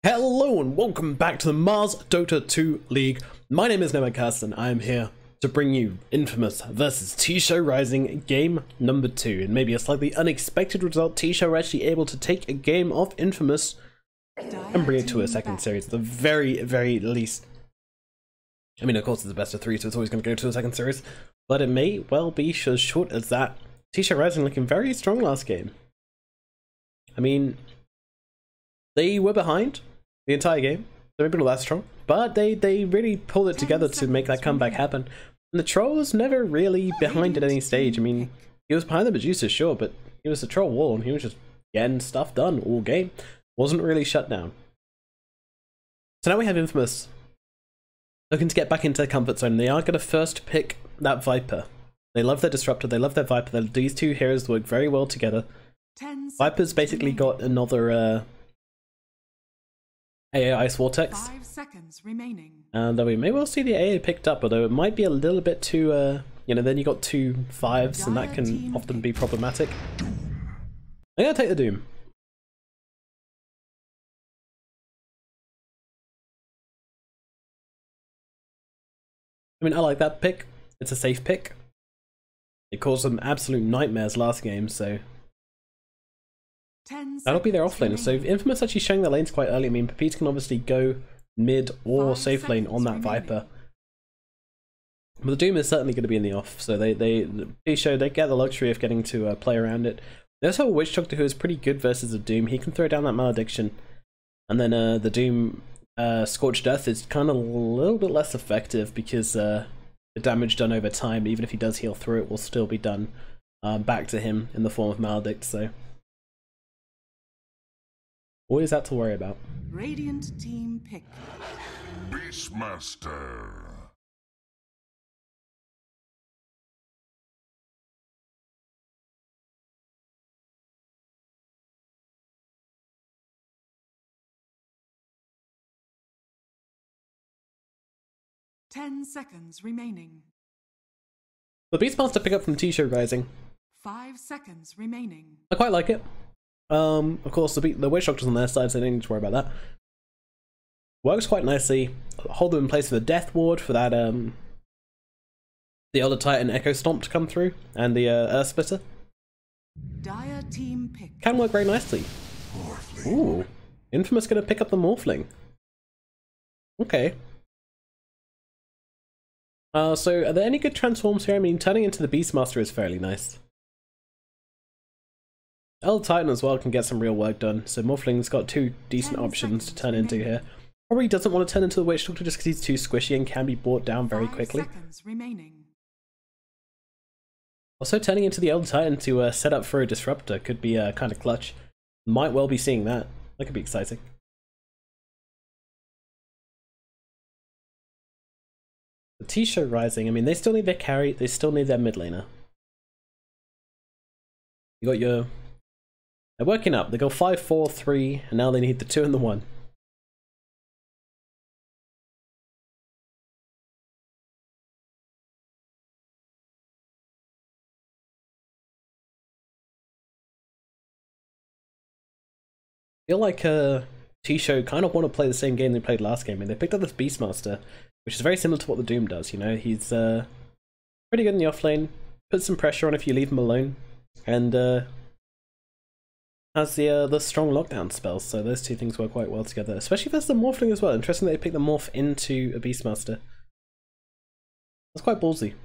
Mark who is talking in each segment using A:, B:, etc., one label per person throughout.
A: Hello and welcome back to the MoFarahDota 2 League. My name is NomadCasts and I am here to bring you Infamous versus Show.Rising game number 2. And maybe a slightly unexpected result, Show are actually able to take a game off Infamous and bring it to a second series at the very least. I mean, of course it's the best of 3, so it's always going to go to a second series, but it may well be as short as that. Show.Rising looking very strong last game. I mean, they were behind the entire game, so maybe not that strong, but they really pulled it together to make that comeback happen. And the Troll was never really behind at any stage. I mean, he was behind the Medusa, sure, but he was the Troll wall and he was just getting stuff done all game. Wasn't really shut down. So now we have Infamous looking to get back into their comfort zone. They are going to first pick that Viper. They love their Disruptor, they love their Viper. These two heroes work very well together. Viper's basically got another AA Ice Vortex.
B: 5 seconds remaining.
A: And we may well see the AA picked up, although it might be a little bit too, you know, then you got 2 5s and that can often be problematic. I'm gonna take the Doom. I mean, I like that pick. It's a safe pick. It caused them absolute nightmares last game, so that'll be their offlaner. So Infamous actually showing their lanes quite early. I mean, Pepita can obviously go mid or safe lane on that Viper. But the Doom is certainly going to be in the off, so they get the luxury of getting to play around it. They also have a Witch Doctor who is pretty good versus the Doom. He can throw down that Malediction, and then the Doom Scorched Earth is kind of a little bit less effective because the damage done over time, even if he does heal through it, will still be done back to him in the form of Maledict. So always that to worry about.
B: Radiant team pick.
C: Beastmaster.
B: Ten seconds remaining.
A: The Beastmaster pick up from Show.Rising.
B: 5 seconds remaining.
A: I quite like it. Of course, the Witch Doctor's on their side, so they don't need to worry about that. Works quite nicely. Hold them in place for the Death Ward, for that, the Elder Titan Echo Stomp to come through, and the Earth Splitter.
B: Dire team pick.
A: Can work very nicely. Ooh. Infamous gonna pick up the Morphling. Okay. So are there any good transforms here? I mean, turning into the Beastmaster is fairly nice. Elder Titan as well can get some real work done, so Morphling's got 2 decent options to turn into here. Probably doesn't want to turn into the Witch Doctor just because he's too squishy and can be brought down very quickly.
B: 5 seconds remaining.
A: Also, turning into the Elder Titan to set up for a Disruptor could be kind of clutch. Might well be seeing that. That could be exciting. The Show.Rising, I mean, they still need their carry, they still need their mid laner. You got your... They're working up. They go 5, 4, 3, and now they need the 2 and the 1. I feel like Show kind of want to play the same game they played last game. I mean, they picked up this Beastmaster, which is very similar to what the Doom does, you know? He's pretty good in the offlane, puts some pressure on if you leave him alone, and has the strong lockdown spells, so those 2 things work quite well together, especially versus the Morphling as well. Interesting that they picked the Morph into a Beastmaster. That's quite ballsy.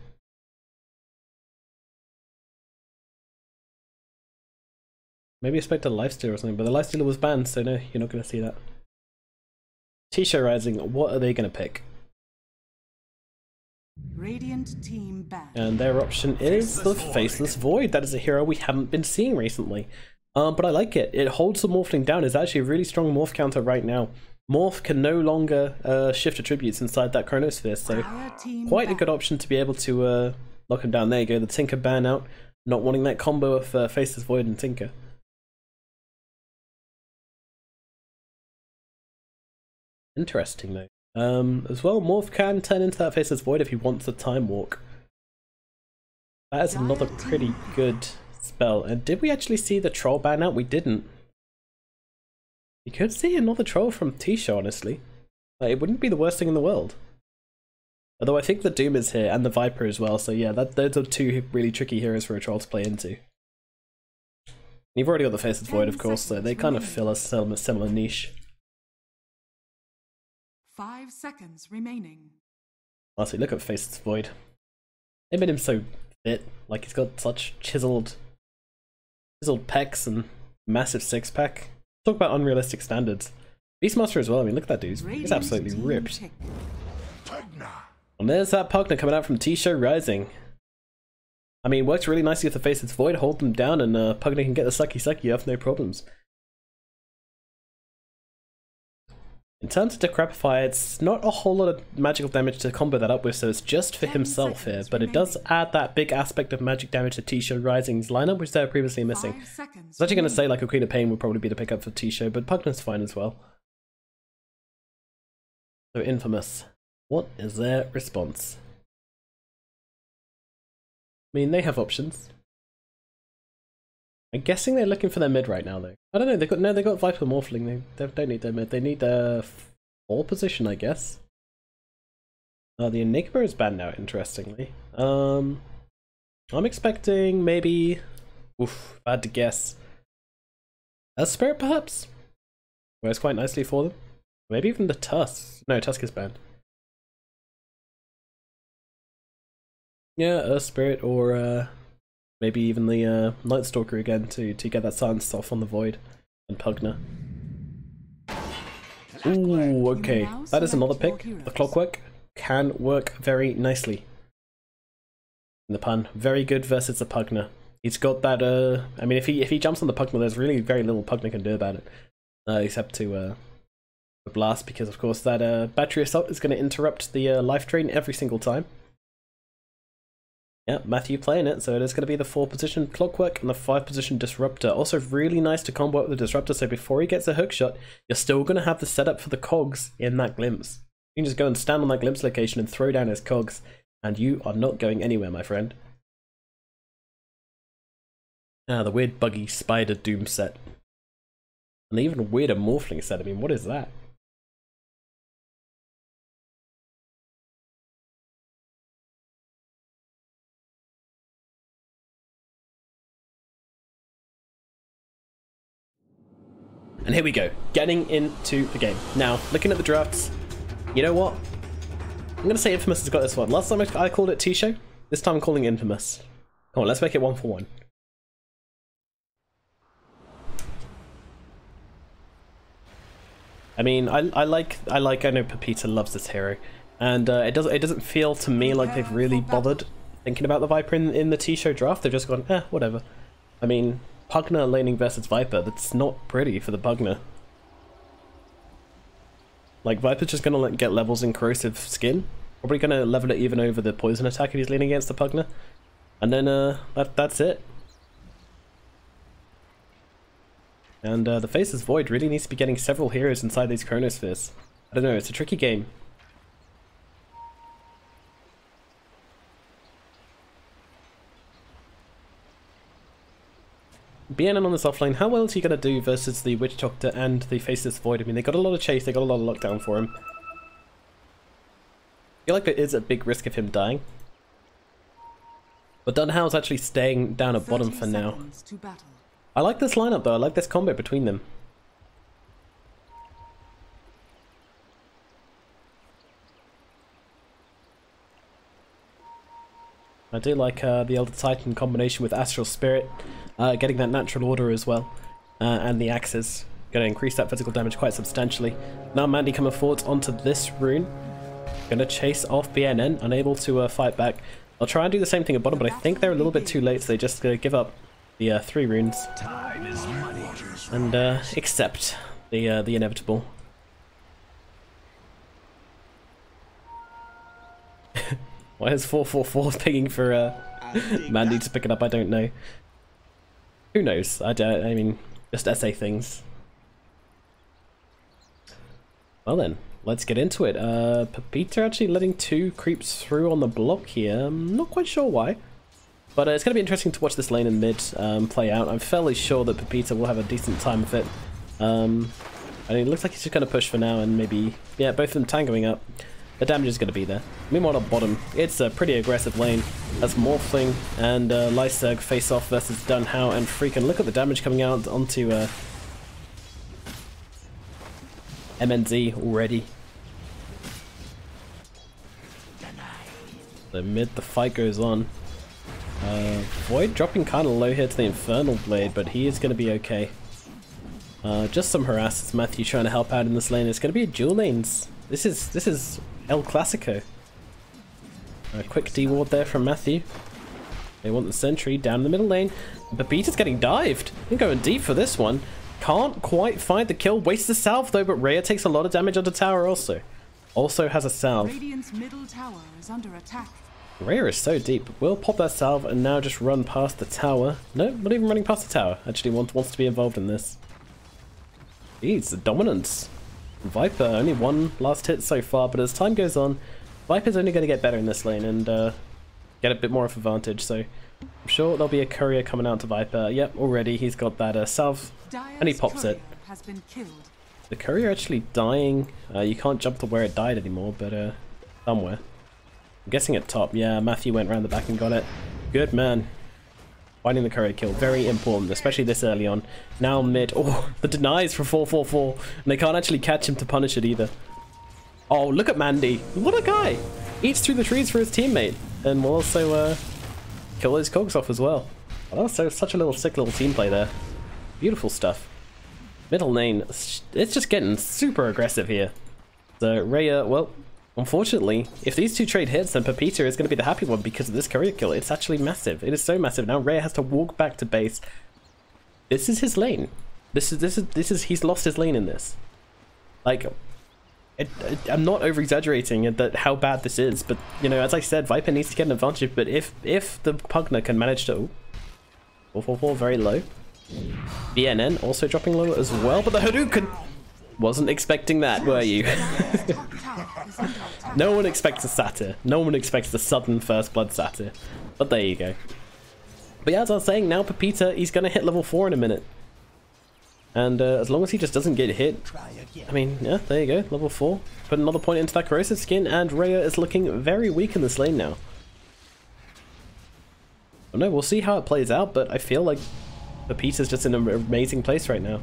A: Maybe expect a Lifestealer or something, but the Lifestealer was banned, so no, you're not going to see that. Show.Rising, what are they going to pick?
B: Radiant team back.
A: And their option is the Faceless Void. That is a hero we haven't been seeing recently. But I like it. It holds the Morphling down. It's actually a really strong Morph counter right now. Morph can no longer shift attributes inside that Chronosphere, so quite a good option to be able to lock him down. There you go, the Tinker ban out. Not wanting that combo of Faceless Void and Tinker. Interesting though. As well, Morph can turn into that Faceless Void if he wants a Time Walk. That is another pretty good spell. And did we actually see the Troll ban out? We didn't. You could see another troll from T-Show, honestly. Like, it wouldn't be the worst thing in the world. Although I think the Doom is here, and the Viper as well, so yeah, those are two really tricky heroes for a troll to play into. You've already got the Faceless Void, of course, so they kind of fill a similar niche.
B: 5 seconds remaining.
A: Honestly, look at Faceless Void. They made him so fit, like he's got such chiseled pecs and massive six-pack. Talk about unrealistic standards. Beastmaster as well, I mean, look at that dude, he's absolutely ripped. And there's that Pugna coming out from Show.Rising. I mean, works really nicely with the Faceless Void, hold them down, and Pugna can get the sucky off, no problems. In terms of Decrepify, it's not a whole lot of magical damage to combo that up with, so it's just for himself here, but it does add that big aspect of magic damage to Show.Rising's lineup, which they were previously missing. I was actually going to say like a Queen of Pain would probably be the pickup for Show, but Pugna's fine as well. So Infamous, what is their response? I mean, they have options. I'm guessing they're looking for their mid right now, though. I don't know. They got Viper Morphling. They don't need their mid. They need their 4 position, I guess. The Enigma is banned now, interestingly. I'm expecting maybe. Oof, bad to guess. A Spirit, perhaps. Works quite nicely for them. Maybe even the Tusk. No, Tusk is banned. Yeah, a Spirit or maybe even the Night Stalker again to get that silence off on the Void and Pugna. Ooh, okay. That is another pick. The Clockwork can work very nicely. In the pun, very good versus the Pugna. He's got that. I mean, if he jumps on the Pugna, there's really very little Pugna can do about it, except to blast, because of course that battery assault is going to interrupt the life drain every single time. Yeah, Matthew playing it, so it is going to be the 4 position Clockwork and the 5 position Disruptor. Also really nice to combo up with the Disruptor, so before he gets a hook shot, you're still going to have the setup for the cogs in that glimpse. You can just go and stand on that glimpse location and throw down his cogs, and you are not going anywhere, my friend. Ah, the weird buggy spider Doom set. And the even weirder Morphling set, I mean, what is that? And here we go, getting into the game. Now, looking at the drafts, you know what? I'm going to say Infamous has got this one. Last time I called it T-Show, this time I'm calling it Infamous. Come on, let's make it 1 for 1. I mean, I know Pepita loves this hero, and it doesn't feel to me like they've really bothered thinking about the Viper in the T-Show draft. They've just gone, whatever. I mean, Pugna laning versus Viper, that's not pretty for the Pugna. Like, Viper's just gonna get levels in Corrosive Skin. Probably gonna level it even over the poison attack if he's leaning against the Pugna. And then, that's it. And the Faceless Void really needs to be getting several heroes inside these Chronospheres. I don't know, it's a tricky game. BNN on this offlane, how well is he going to do versus the Witch Doctor and the Faceless Void? I mean, they got a lot of chase, they got a lot of lockdown for him. I feel like there is a big risk of him dying. But Dunhow's actually staying down at bottom for now. I like this lineup though, I like this combo between them. I do like the Elder Titan combination with Astral Spirit, getting that natural order as well, and the axes. Going to increase that physical damage quite substantially. Now Mandy coming forward onto this rune. Going to chase off BNN, unable to fight back. I'll try and do the same thing at bottom, but I think they're a little bit too late, so they just give up the 3 runes. And accept the inevitable. Why is 444 pinging for Mandy to pick it up? I don't know. Who knows? I mean, just essay things. Well then, let's get into it. Pepita actually letting 2 creeps through on the block here. I'm not quite sure why. But it's going to be interesting to watch this lane and mid play out. I'm fairly sure that Pepita will have a decent time of it. And it looks like he's just going to push for now and maybe, yeah, both of them tangoing up. The damage is going to be there. Meanwhile, on bottom, it's a pretty aggressive lane as Morphling and Lyserg face off versus Dunhao and Freakin'. Look at the damage coming out onto MNZ already. So mid, the fight goes on. Void dropping kind of low here to the Infernal Blade, but he is going to be okay. Just some harasses. Matthew trying to help out in this lane. It's going to be dual lanes. This is El Clasico. A quick D-ward there from Matthew. They want the sentry down the middle lane. Pepita's getting dived. They're going deep for this one. Can't quite find the kill. Wastes the salve though, but Rhea takes a lot of damage onto tower also. Also has a salve.
B: Radiant's middle tower is under attack.
A: Rhea is so deep. We'll pop that salve and now just run past the tower. No, not even running past the tower. Actually wants to be involved in this. Jeez, the dominance. Viper only one last hit so far, but as time goes on, Viper's only going to get better in this lane and get a bit more of an advantage. So I'm sure there'll be a courier coming out to Viper. Yep, already he's got that salve, and he pops it.
B: Has been killed.
A: The courier actually dying. You can't jump to where it died anymore, but somewhere. I'm guessing at top. Yeah, Matthew went around the back and got it. Good man. Finding the courier kill, very important, especially this early on. Now mid, oh, the denies for 444, and they can't actually catch him to punish it either. Oh, look at Mandy, what a guy! Eats through the trees for his teammate, and will also kill his cogs off as well. Oh, so such a little sick little team play there. Beautiful stuff. Middle lane, it's just getting super aggressive here. So Rhea, well, unfortunately, if these two trade hits, then Pepita is going to be the happy one because of this courier kill. It's actually massive. It is so massive. Now Rhea has to walk back to base. This is his lane. This is he's lost his lane in this. Like, I'm not over exaggerating at how bad this is, but you know, as I said, Viper needs to get an advantage. But if the Pugner can manage to, 444 very low. BNN also dropping low as well, but the Hadouken. Wasn't expecting that, were you? No one expects a satyr. No one expects the sudden first blood satyr. But there you go. But yeah, as I was saying, now Pepita, he's going to hit level 4 in a minute. And as long as he just doesn't get hit, I mean, yeah, there you go, level 4. Put another point into that corrosive skin, and Rhea is looking very weak in this lane now. Oh no, we'll see how it plays out, but I feel like Pepita's just in an amazing place right now.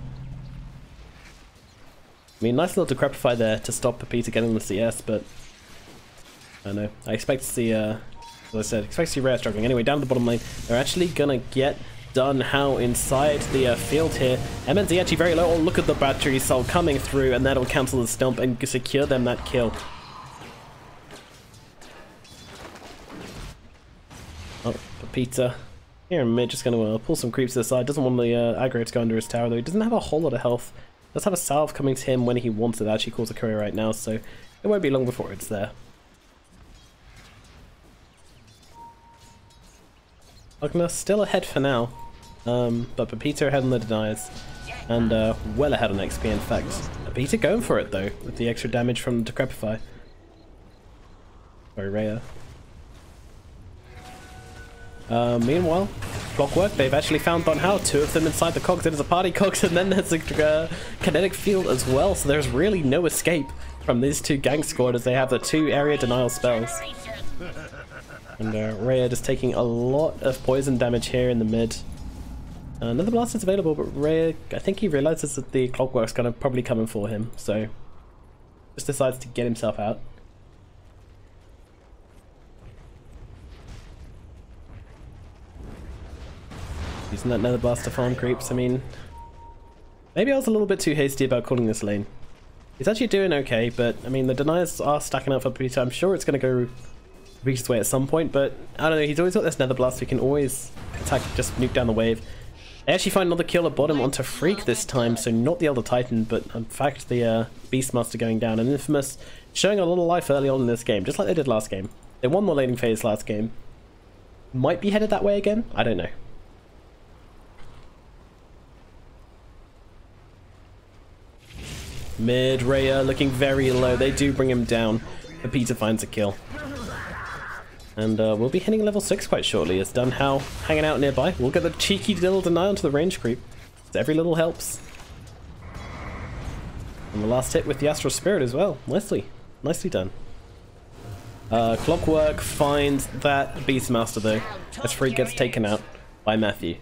A: I mean, nice little Decrepify there to stop Pepita getting the CS, but I don't know. I expect to see, as I said, expect to see Rhea struggling. Anyway, down the bottom lane, they're actually gonna get Dunhao inside the field here. MNZ actually very low. Oh, look at the battery cell coming through, and that'll cancel the stomp and secure them that kill. Oh, Pepita here in mid, just gonna pull some creeps to the side. Doesn't want the aggro to go under his tower, though. He doesn't have a whole lot of health. Does have a salve coming to him when he wants it. Actually calls a courier right now, so it won't be long before it's there. Pugner still ahead for now, but Pepita ahead on the deniers, and well ahead on XP in fact. Pepita going for it though, with the extra damage from Decrepify. Sorry, Rhea. Meanwhile, Clockwork, they've actually found Dunhao, 2 of them inside the cogs. There's a party cogs, and then there's a kinetic field as well, so there's really no escape from these 2 gang squad as they have the 2 area denial spells. And Rhea just taking a lot of poison damage here in the mid. Another blast is available, but Rhea, I think he realizes that the Clockwork's gonna probably come in for him, so just decides to get himself out. Using that nether blast to farm creeps. I mean, maybe I was a little bit too hasty about calling this lane. He's actually doing okay, but I mean, the deniers are stacking up for Pepita. I'm sure it's going to go Pepita's way at some point, but I don't know. He's always got this nether blast. We can always attack, just nuke down the wave. They actually find another kill at bottom onto Freak this time, so not the Elder Titan, but in fact the Beastmaster going down. And Infamous showing a little life early on in this game, just like they did last game. They won the laning phase last game. Might be headed that way again. I don't know. Mid, Rhea looking very low. They do bring him down. Pepita finds a kill. And we'll be hitting level 6 quite shortly as Dunhao hanging out nearby. We'll get the cheeky little deny onto the range creep. So every little helps. And the last hit with the Astral Spirit as well. Nicely done. Clockwork finds that Beastmaster though, as Free gets taken out by Matthew.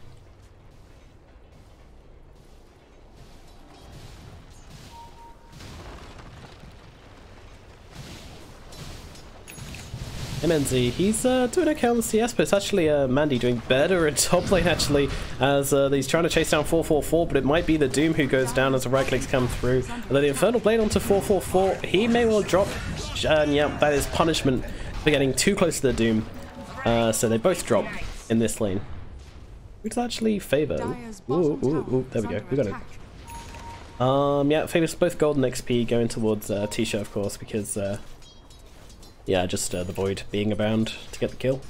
A: MNZ, he's doing okay on the CS, but it's actually Mandy doing better in top lane actually, as he's trying to chase down 444, but it might be the Doom who goes down as the right clicks come through. And then the Infernal Blade onto 444, he may well drop, and yeah, that is punishment for getting too close to the Doom. So they both drop in this lane. Which actually favor. Ooh, there we go, we got it. Yeah, favors both golden XP going towards T-Show of course, because yeah, just the Void being around to get the kill.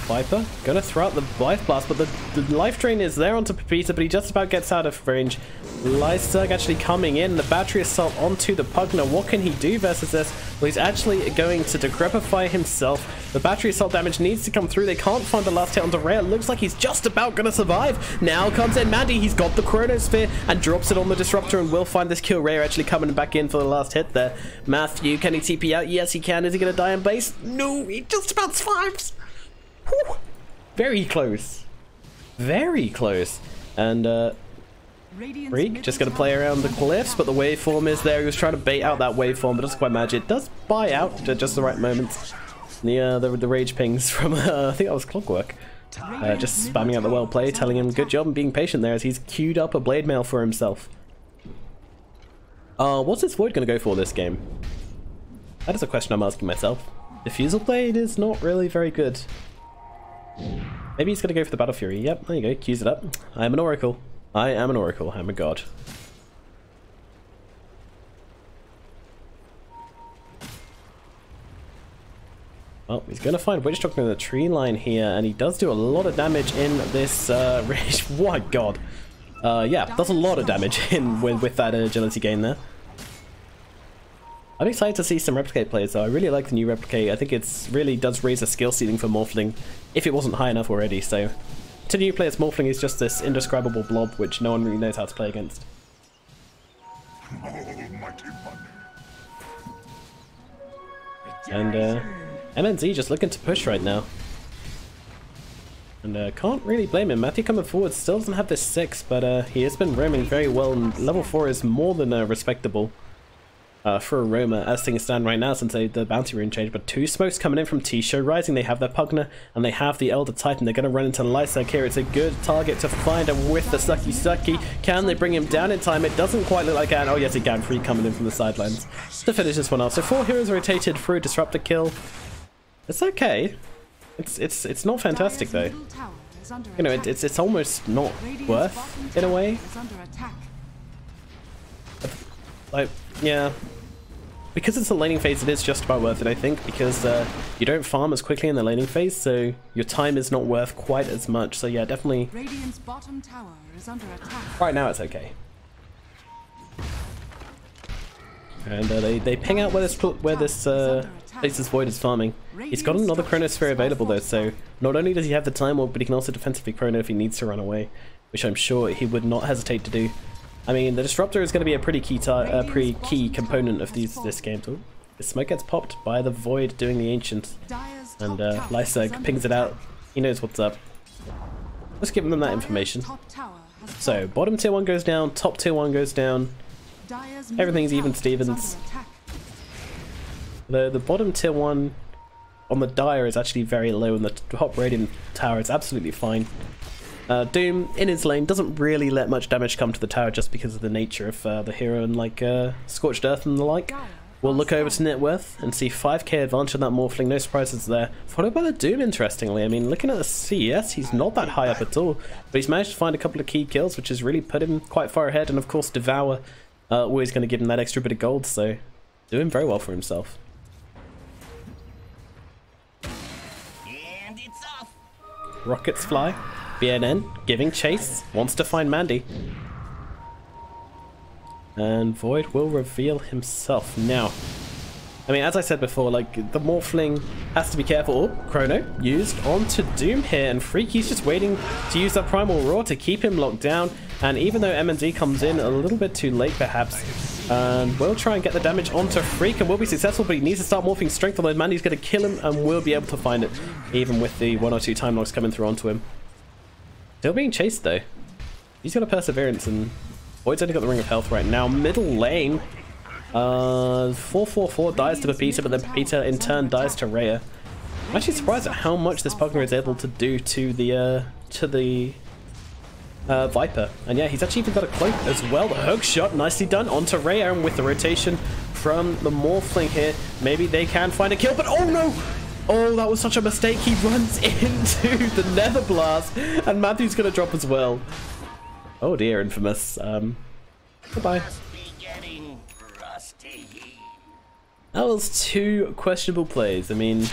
A: Viper gonna throw out the Life Blast, but the Life Drain is there onto Pepita, but he just about gets out of range. Lyserg actually coming in, the Battery Assault onto the Pugna. What can he do versus this? Well, he's actually going to Decrepify himself. The Battery Assault damage needs to come through. They can't find the last hit onto Rhea. It looks like he's just about gonna survive. Now comes in Mandy. He's got the Chronosphere and drops it on the Disruptor and will find this kill. Rhea actually coming back in for the last hit there. Matthew, can he TP out? Yes, he can. Is he gonna die in base? No, he just about survives. Whew. Very close. Very close. And Freak just going to play around the cliffs, but the waveform is there. He was trying to bait out that waveform, but doesn't quite match. It does buy out at just the right moments. The rage pings from, I think that was Clockwork. Just spamming out the well play, telling him good job and being patient there as he's queued up a blade mail for himself. What's this Void going to go for this game? That is a question I'm asking myself. Diffusal Blade is not really very good. Maybe he's going to go for the Battle Fury. Yep, there you go. Queues it up. I am an Oracle. I am an Oracle. I'm a god. Well, he's going to find Witch Doctor in the tree line here, and he does do a lot of damage in this rage. What god. Yeah, does a lot of damage in with that agility gain there. I'm excited to see some Replicate plays though. I really like the new Replicate. I think it's really does raise a skill ceiling for Morphling if it wasn't high enough already. So to new players, Morphling is just this indescribable blob which no one really knows how to play against. And MNZ just looking to push right now. And can't really blame him. Matthew coming forward still doesn't have this 6, but he has been roaming very well, and level 4 is more than respectable. For a roamer as things stand right now since the bounty rune changed. But 2 smokes coming in from Show.Rising. They have their Pugna and they have the Elder Titan. They're going to run into Lyserg here. It's a good target to find, and with the Sucky. Can they bring him down in time? It doesn't quite look like it. Oh yes, he can. Free coming in from the sidelines to finish this one off. So 4 heroes rotated through, disrupt a kill. It's okay. It's not fantastic though. You know, it's almost not worth in a way. Like, yeah. Because it's a laning phase, it is just about worth it, I think, because you don't farm as quickly in the laning phase, so your time is not worth quite as much. So yeah, definitely.
B: Radiant's bottom tower is under attack.
A: Right now, it's okay. And they ping out where this place's Void is farming. He's got another Chronosphere available though, so not only does he have the Time Warp, but he can also defensively chrono if he needs to run away, which I'm sure he would not hesitate to do. I mean, the Disruptor is going to be a pretty key component of this game. Ooh, the smoke gets popped by the Void doing the Ancient, and Lyserg pings it out. He knows what's up. Let's give them that information. So, bottom tier 1 goes down, top tier 1 goes down. Everything's even Stevens. The bottom tier 1 on the Dire is actually very low, and the top Radiant tower is absolutely fine. Doom, in his lane, doesn't really let much damage come to the tower just because of the nature of the hero, and like Scorched Earth and the like. We'll look over to net worth and see 5k advantage on that Morphling, no surprises there. Followed by the Doom, interestingly. I mean, looking at the CS, he's not that high up at all, but he's managed to find a couple of key kills, which has really put him quite far ahead, and of course Devour always going to give him that extra bit of gold, so doing very well for himself. And it's off. Rockets fly. BNN giving chase, wants to find Mandy. And Void will reveal himself. Now, I mean, as I said before, like, the Morphling has to be careful. Oh, Chrono used onto Doom here, and Freaky's just waiting to use that Primal Roar to keep him locked down. And even though MNZ comes in a little bit too late, perhaps, we'll try and get the damage onto Freak, and will be successful, but he needs to start morphing strength, although Mandy's going to kill him, and we'll be able to find it, even with the 1 or 2 time locks coming through onto him. Still being chased, though. He's got a Perseverance, and Void's only got the Ring of Health right now. Middle lane. 444 dies to Pepita, but then Pepita in turn dies to Rhea. I'm actually surprised at how much this Pugner is able to do to the Viper. And yeah, he's actually even got a cloak as well. The hook shot, nicely done onto Rhea, and with the rotation from the Morphling here, maybe they can find a kill, but oh no! Oh, that was such a mistake. He runs into the Nether Blast, and Matthew's gonna drop as well. Oh dear, Infamous. Goodbye. That was 2 questionable plays. I mean,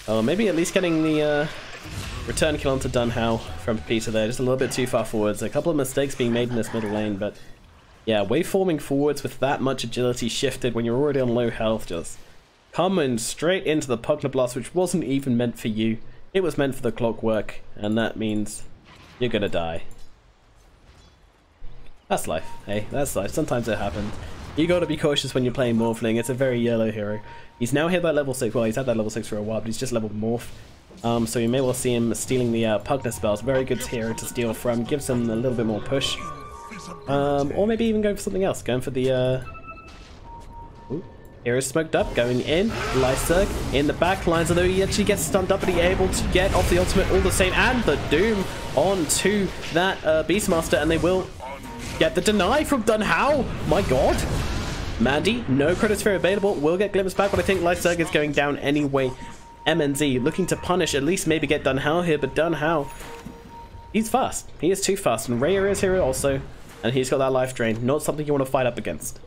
A: oh, maybe at least getting the return kill onto Dunhow from Peter there, just a little bit too far forwards. A couple of mistakes being made in this middle lane, but yeah, waveforming forwards with that much agility shifted when you're already on low health, just coming straight into the Pugner Blast, which wasn't even meant for you. It was meant for the clockwork, and that means you're gonna die. That's life. Hey, that's life. Sometimes it happens. You gotta be cautious when you're playing Morphling. It's a very yellow hero. He's now hit that level 6. Well, he's had that level 6 for a while, but he's just leveled Morph. So you may well see him stealing the Pugner spells. Very good hero to steal from. Gives him a little bit more push. Or maybe even going for something else. Going for the... Ooh. Hero's smoked up, going in. Lyserg in the back lines, although he actually gets stunned up, but he's able to get off the ultimate all the same. And the Doom onto that Beastmaster, and they will get the deny from Dunhow. My god. Mandy, no Chronosphere available. Will get Glimpse back, but I think Lyserg is going down anyway. MNZ looking to punish, at least maybe get Dunhow here, but Dunhow, he's fast. He is too fast, and Rhea is here also, and he's got that life drain. Not something you want to fight up against.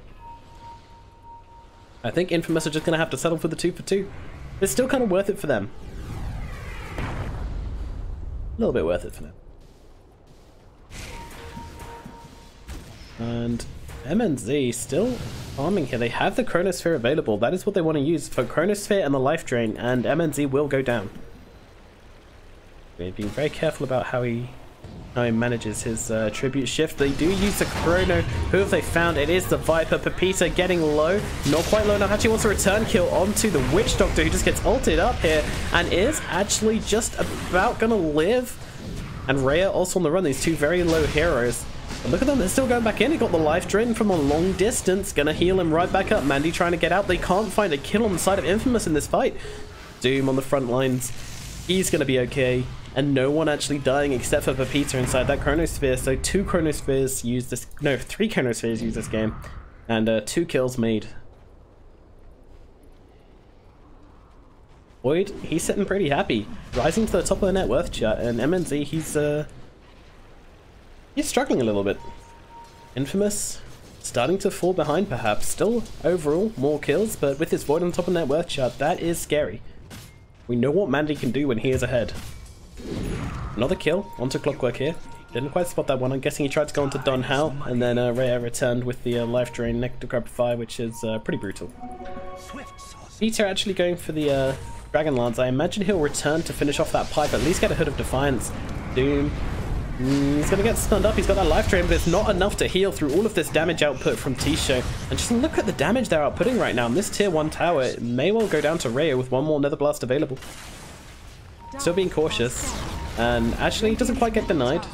A: I think Infamous are just going to have to settle for the 2 for 2. It's still kind of worth it for them. A little bit worth it for them. And MNZ still farming here. They have the Chronosphere available. That is what they want to use for Chronosphere and the life drain, and MNZ will go down. We're being very careful about how he manages his tribute shift. They do use the Chrono. Who have they found? It is the Viper. Pepita getting low. Not quite low enough. Actually wants a return kill onto the Witch Doctor, who just gets ulted up here and is actually just about gonna live. And Rhea also on the run. These 2 very low heroes. But look at them, they're still going back in. He got the life drain from a long distance. Gonna heal him right back up. Mandy trying to get out. They can't find a kill on the side of Infamous in this fight. Doom on the front lines. He's gonna be okay. And no one actually dying except for Pepita inside that Chronosphere. So 2 Chronospheres use this... No, 3 Chronospheres use this game. And 2 kills made. Void, he's sitting pretty happy. Rising to the top of the net worth chart. And MNZ, he's struggling a little bit. Infamous starting to fall behind perhaps. Still overall more kills, but with his Void on top of the net worth chart, that is scary. We know what Mandy can do when he is ahead. Another kill onto Clockwork here. Didn't quite spot that one. I'm guessing he tried to go onto Dunhow, and then Rhea returned with the life drain next to grab fire, which is pretty brutal. Peter actually going for the Dragon Lance. I imagine he'll return to finish off that pipe, at least get a Hood of Defiance. Doom. He's going to get stunned up. He's got that life drain, but it's not enough to heal through all of this damage output from T-Show. And just look at the damage they're outputting right now. And this tier 1 tower, it may well go down to Rhea with 1 more Nether Blast available. Still being cautious. And actually, it doesn't quite get denied.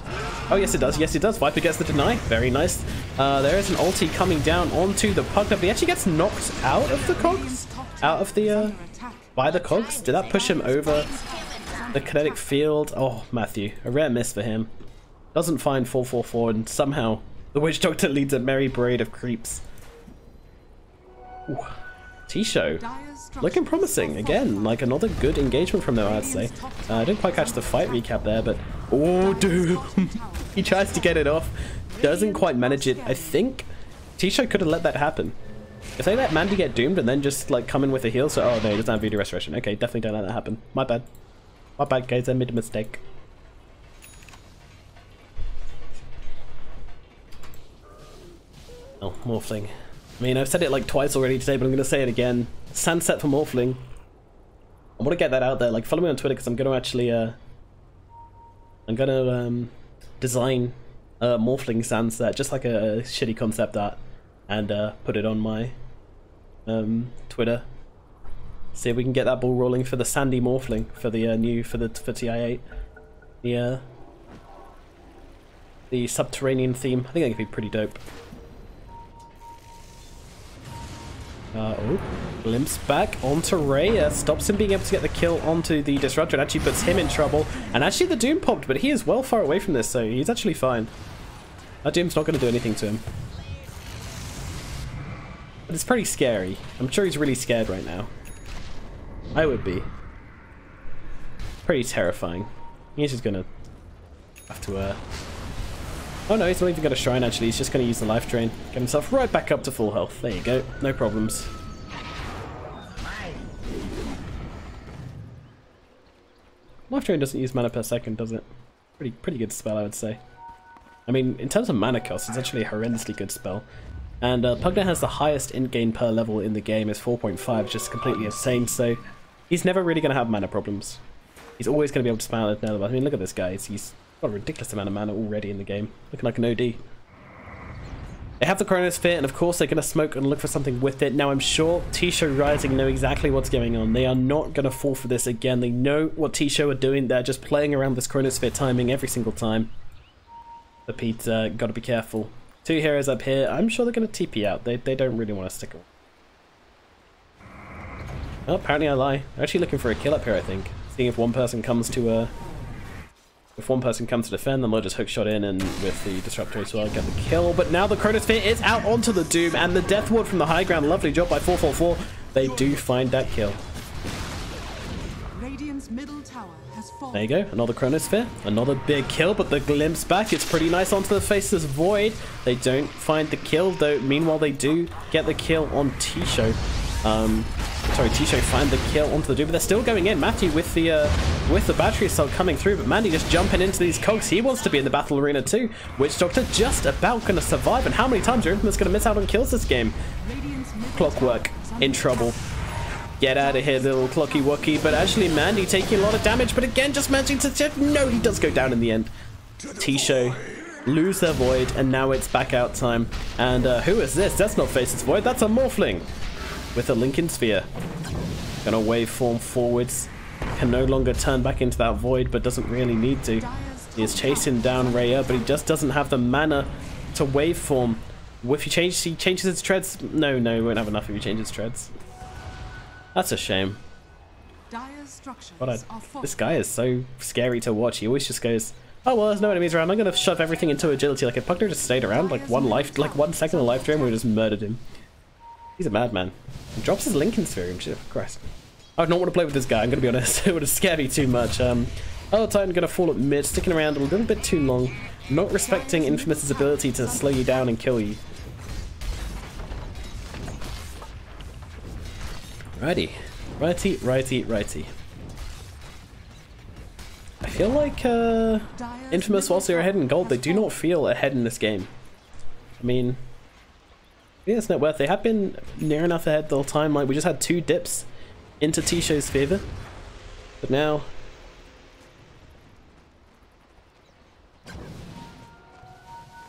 A: Oh, yes, it does. Yes, it does. Viper gets the deny. Very nice. There is an ulti coming down onto the Pugner, but he actually gets knocked out of the cogs? Out of the, by the cogs? Did that push him over the kinetic field? Oh, Matthew. A rare miss for him. Doesn't find 444, and somehow the Witch Doctor leads a merry parade of creeps. Ooh. T-Show. Looking promising. Again, like another good engagement from them, I'd say. I didn't quite catch the fight recap there, but... Oh, dude! He tries to get it off. Doesn't quite manage it. I think T-Show could have let that happen. If they let Mandy get doomed and then just like come in with a heal, so... Oh, no, he doesn't have Voodoo Restoration. Okay, definitely don't let that happen. My bad. My bad, guys. I made a mistake. Oh, Morphling. I mean, I've said it like twice already today, but I'm going to say it again. Sunset for Morphling. I want to get that out there. Like, follow me on Twitter because I'm going to actually, I'm going to design a Morphling Sunset, just like a shitty concept art, and put it on my Twitter. See if we can get that ball rolling for the Sandy Morphling for the for TI8. The subterranean theme. I think that could be pretty dope. Oh, glimpse back onto Raya, stops him being able to get the kill onto the Disruptor and actually puts him in trouble. And actually the Doom popped, but he is well far away from this, so he's actually fine. That Doom's not going to do anything to him. But it's pretty scary. I'm sure he's really scared right now. I would be. Pretty terrifying. He's just going to have to... Oh no, he's not even going to Shrine actually, he's just going to use the life drain. Get himself right back up to full health. There you go, no problems. Life drain doesn't use mana per second, does it? Pretty good spell, I would say. I mean, in terms of mana cost, it's actually a horrendously good spell. And Pugna has the highest int gain per level in the game, is 4.5, just completely insane, so he's never really going to have mana problems. He's always going to be able to spam it now. I mean, look at this guy, he's got a ridiculous amount of mana already in the game. Looking like an OD. They have the Chronosphere, and of course they're going to smoke and look for something with it. Now I'm sure Show.Rising know exactly what's going on. They are not going to fall for this again. They know what Show are doing. They're just playing around this Chronosphere timing every single time. But Pete, got to be careful. Two heroes up here. I'm sure they're going to TP out. They don't really want to stick around. Oh, apparently I lie. They're actually looking for a kill up here, I think. Seeing if one person comes to defend, then they'll just hook shot in and with the Disruptor as well get the kill. But now the Chronosphere is out onto the Doom and the Death Ward from the high ground. Lovely job by 444. They do find that kill.
B: Radiant's middle tower has fallen.
A: There you go, another Chronosphere, another big kill, but the glimpse back, it's pretty nice onto the Faceless Void. They don't find the kill though. Meanwhile, they do get the kill on Show. Show find the kill onto the Doom, but they're still going in. Matthew with the battery assault coming through, but Mandy just jumping into these cogs. He wants to be in the battle arena too. Witch Doctor just about going to survive, and how many times are Infamous going to miss out on kills this game? Clockwork in trouble. Get out of here, little clocky wookie. But actually, Mandy taking a lot of damage, but again, just managing to... No, he does go down in the end. Show lose their Void, and now it's back out time. And who is this? That's not Faceless Void, that's a Morphling with a Lincoln Sphere. Gonna waveform forwards. Can no longer turn back into that Void, but doesn't really need to. He is chasing down Raya, but he just doesn't have the mana to waveform. If he changes his treads... No, he won't have enough if he changes his treads. That's a shame. This guy is so scary to watch. He always just goes, oh well, there's no enemies around, I'm gonna shove everything into agility. Like if Pugner just stayed around like 1 second of life drain, we would have just murdered him. He's a madman. He drops his Lincoln Sphere and shit. Christ. I would not want to play with this guy, I'm gonna be honest. It would have scared me too much. Oh, Titan gonna fall at mid, sticking around a little bit too long, not respecting Infamous's ability to slow you down and kill you. Righty. Righty. I feel like Infamous, whilst they're ahead in gold, they do not feel ahead in this game. I mean, yeah, it's net worth. They have been near enough ahead the whole time. Like, we just had 2 dips into Show's favor. But now...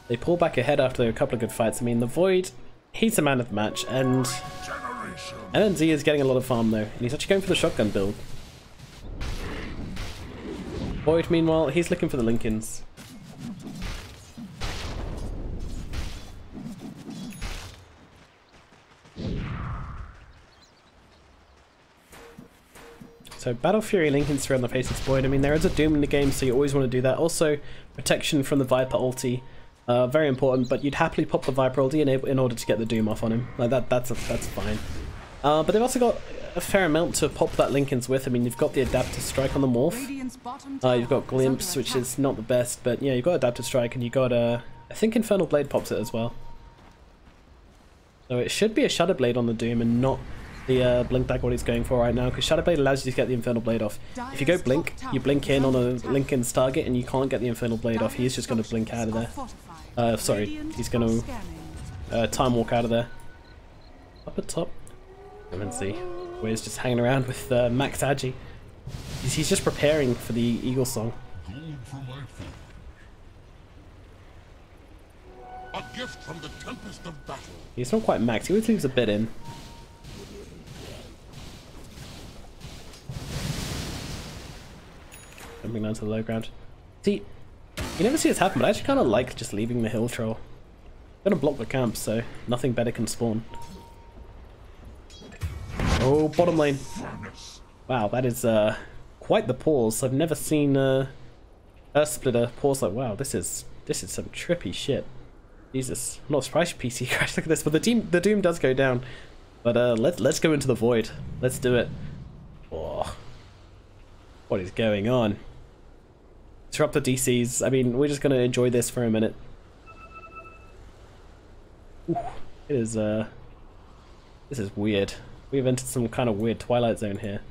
A: they pull back ahead after a couple of good fights. I mean, the Void, he's the man of the match, and NNZ is getting a lot of farm though, and he's actually going for the shotgun build. Void, meanwhile, he's looking for the Lincolns. So Battle Fury Lincoln's through on the Faceless Void. I mean, there is a Doom in the game, so you always want to do that. Also, protection from the Viper ulti. Very important, but you'd happily pop the Viper ulti in order to get the Doom off on him. Like that's fine. But they've also got a fair amount to pop that Lincoln's with. I mean, you've got the Adaptive Strike on the Morph. You've got Glimpse, which is not the best, but yeah, you've got Adaptive Strike, and you've got, I think Infernal Blade pops it as well. So it should be a Shadow Blade on the Doom and not the Blink Dagger what he's going for right now, because Shadow Blade allows you to get the Infernal Blade off. If you go Blink, you blink in on a Lincoln's target and you can't get the Infernal Blade off, he's just going to blink out of there. Sorry, he's going to Time Walk out of there. Up at top. Come and see. Weir's just hanging around with Max Agi. He's just preparing for the Eagle song.
C: A gift from the tempest of battle.
A: He's not quite max. He always leaves a bit in. Jumping down to the low ground. See, you never see this happen, but I actually kind of like just leaving the hill troll. I'm gonna block the camp, so nothing better can spawn. Oh, bottom lane. Wow, that is quite the pause. I've never seen Earth Splitter pause like, wow, this is some trippy shit. Jesus, I'm not surprised your PC crashed. Look at this, but the Doom does go down. But let's go into the void. Let's do it. Oh, what is going on? Disrupt the DCs. I mean, we're just gonna enjoy this for a minute. Ooh, it is this is weird. We've entered some kind of weird Twilight Zone here.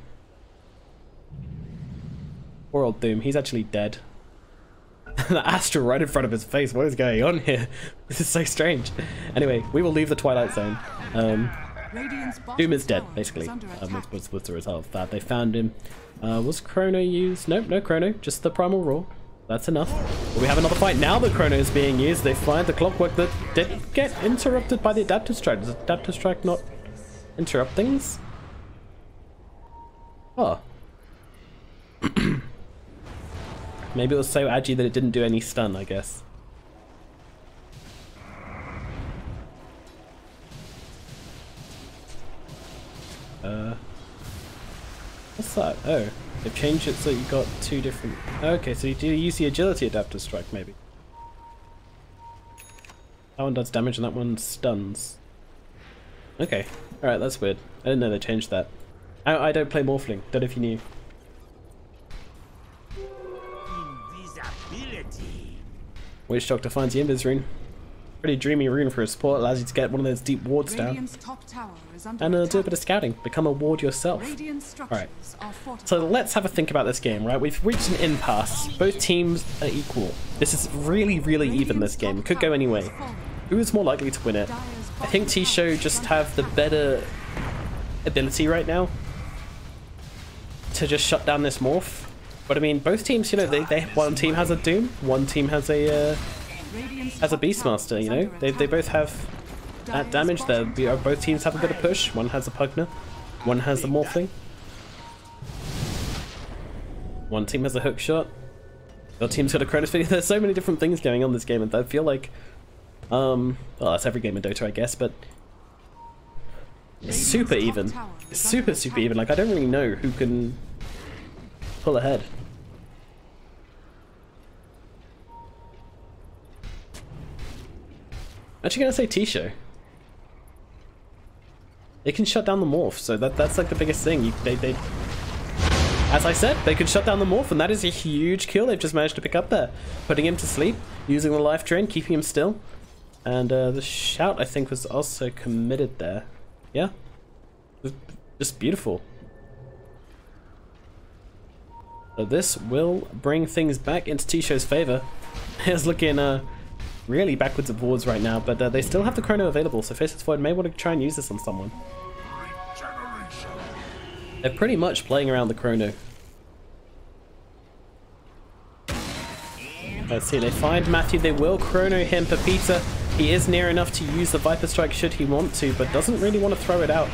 A: Poor old Doom, he's actually dead. The Astral right in front of his face. What is going on here? This is so strange. Anyway, we will leave the Twilight Zone. Doom is dead, basically. Was the result of that. They found him. Was Chrono used? Nope, no Chrono. Just the Primal Roar. That's enough. But we have another fight now that Chrono is being used. They find the Clockwork that did get interrupted by the Adaptive Strike. Does Adaptive Strike not interrupt things? Oh. Maybe it was so agi that it didn't do any stun, I guess. What's that? Oh, they've changed it so you got two different... Okay, so you do use the Agility Adaptive Strike, maybe. That one does damage and that one stuns. Okay, alright, that's weird. I didn't know they changed that. I don't play Morphling, don't know if you knew. Witch Doctor finds the Invis rune. Pretty dreamy rune for a support, allows you to get one of those deep wards down. And do a bit of scouting, become a ward yourself. Alright, so let's have a think about this game, right? We've reached an impasse. Both teams are equal. This is really, really even, this game. It could go any way. Who is more likely to win it? I think T-Show just have the better ability right now to just shut down this morph. But I mean, both teams, you know, they one team has a Doom, one team has a Beastmaster. You know, they both have that damage there. Both teams have a bit of push. One has a Pugner, one has the Morphling. One team has a hook shot. Your team's got a Chronos Figure. There's so many different things going on in this game, and I feel like, well, that's every game in Dota, I guess, but it's super even. It's super even. Like, I don't really know who can pull ahead. Actually gonna say T-Show. They can shut down the morph, so that's like the biggest thing. They as I said, they can shut down the morph, and that is a huge kill they've just managed to pick up there. Putting him to sleep, using the life drain, keeping him still. And the shout, I think, was also committed there. Yeah? Just beautiful. So this will bring things back into T-Show's favor. It's looking really backwards and forwards right now, but they still have the Chrono available, so Faceless Void may want to try and use this on someone. They're pretty much playing around the Chrono. Let's see, they find Matthew, they will Chrono him. Pepita, he is near enough to use the Viper Strike should he want to, but doesn't really want to throw it out.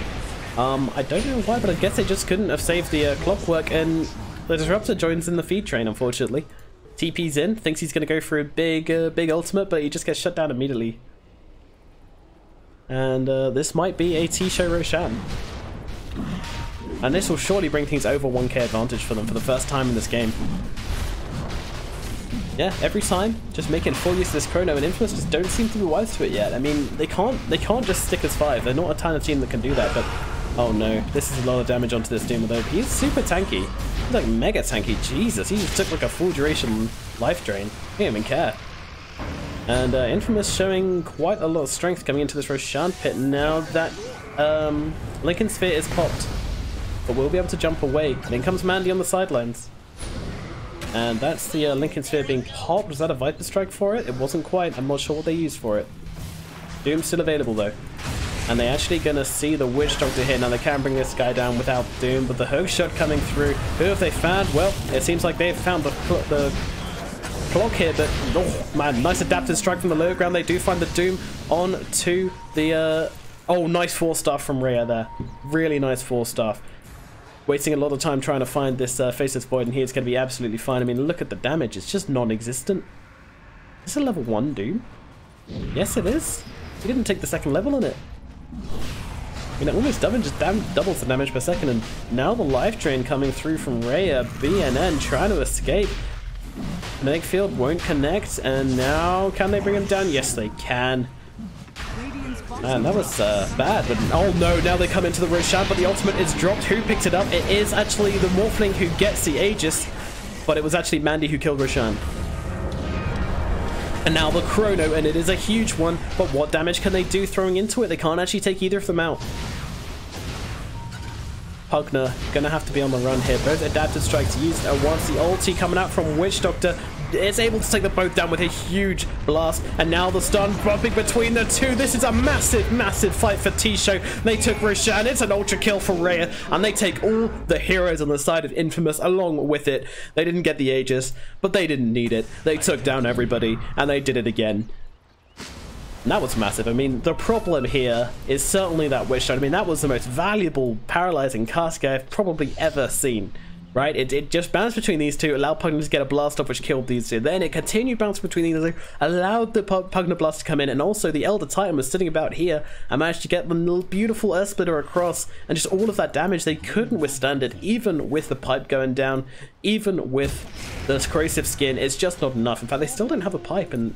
A: I don't know why, but I guess they just couldn't have saved the Clockwork, and the Disruptor joins in the feed train, unfortunately. TP's in, thinks he's going to go for a big ultimate, but he just gets shut down immediately. And this might be a T-Show Roshan. And this will surely bring things over 1k advantage for them for the first time in this game. Yeah, every time, just making full use of this Chrono, and Infamous just don't seem to be wise to it yet. I mean, they can't just stick as 5. They're not a kind of team that can do that, but oh no, this is a lot of damage onto this Doom, although he's super tanky. He's like mega tanky, Jesus, he just took like a full duration life drain. He didn't even care. And Infamous showing quite a lot of strength coming into this Roshan pit now that Lincoln Sphere is popped. But we'll be able to jump away. And in comes Mandy on the sidelines. And that's the Lincoln Sphere being popped. Was that a Viper Strike for it? It wasn't quite. I'm not sure what they used for it. Doom's still available though. And they're actually going to see the Witch Doctor here. Now they can bring this guy down without Doom, but the hook shot coming through. Who have they found? Well, it seems like they've found the clock here, but oh man, nice adaptive strike from the low ground. They do find the Doom on to the oh, nice 4-star from Rhea there. Really nice 4-star. Wasting a lot of time trying to find this Faceless Void, and here it's going to be absolutely fine. I mean, look at the damage. It's just non-existent. Is this a level 1 Doom? Yes, it is. He didn't take the second level on it. I mean, it almost doubles the damage per second, and now the life drain coming through from Rhea. BNN trying to escape. Magnetic Field won't connect, and now can they bring him down? Yes, they can. Man, that was bad, but oh no, now they come into the Roshan, but the ultimate is dropped. Who picked it up? It is actually the Morphling who gets the Aegis, but it was actually Mandy who killed Roshan. And now the Chrono, and it is a huge one, but what damage can they do throwing into it? They can't actually take either of them out. Pugner gonna have to be on the run here. Both adaptive strikes used at once. The ulti coming out from Witch Doctor is able to take them both down with a huge blast, and now the stun bumping between the two. This is a massive fight for T-Show. They took Roshan. It's an ultra kill for Rhea, and they take all the heroes on the side of Infamous along with it. They didn't get the Aegis, but they didn't need it. They took down everybody, and they did it again. And that was massive. I mean, the problem here is certainly that Witch Shot. I mean, that was the most valuable paralyzing casket I've probably ever seen. Right? It just bounced between these two, allowed Pugner to get a blast off, which killed these two. Then it continued bouncing between these two, allowed the Pugner blast to come in, and also the Elder Titan was sitting about here and managed to get the beautiful Earth Splitter across, and just all of that damage. They couldn't withstand it, even with the pipe going down, even with the corrosive skin. It's just not enough. In fact, they still don't have a pipe, and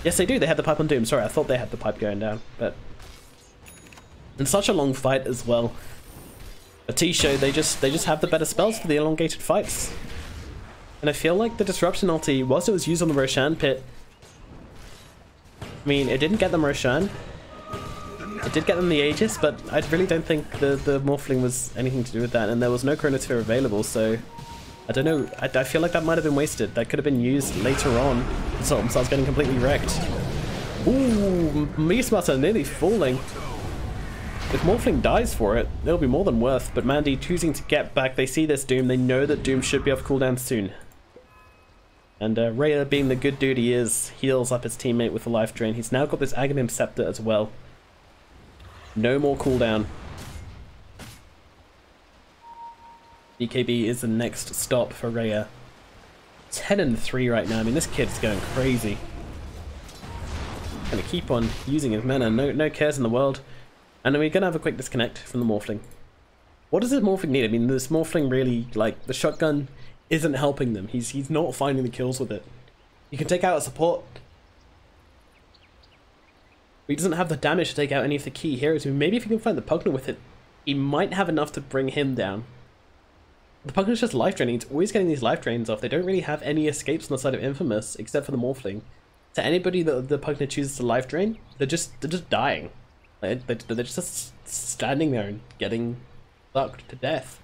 A: yes, they do. They have the pipe on Doom. Sorry, I thought they had the pipe going down, but in such a long fight as well. A T-Show, they just have the better spells for the elongated fights. And I feel like the Disruption ulti, whilst it was used on the Roshan pit, I mean, it didn't get them Roshan. It did get them the Aegis, but I really don't think the Morphling was anything to do with that, and there was no Chronosphere available, so I don't know. I feel like that might have been wasted. That could have been used later on. So I was getting completely wrecked. Ooh, Meesmutter nearly falling. If Morphling dies for it, it'll be more than worth, but Mandy choosing to get back. They see this Doom, they know that Doom should be off cooldown soon. And Rhea, being the good dude he is, heals up his teammate with the life drain. He's now got this Aghanim Scepter as well. No more cooldown. BKB is the next stop for Rhea. 10-3 right now. I mean, this kid's going crazy. Gonna keep on using his mana, no cares in the world. And we're gonna have a quick disconnect from the Morphling. What does this Morphling need? I mean, this Morphling really, like, the shotgun isn't helping them. He's not finding the kills with it. You can take out a support, but he doesn't have the damage to take out any of the key heroes. I mean, maybe if you can find the Pugner with it, he might have enough to bring him down. The Pugner's just life draining. He's always getting these life drains off. They don't really have any escapes on the side of Infamous, except for the Morphling. To anybody that the Pugner chooses to life drain, they're just dying. They're just standing there and getting fucked to death.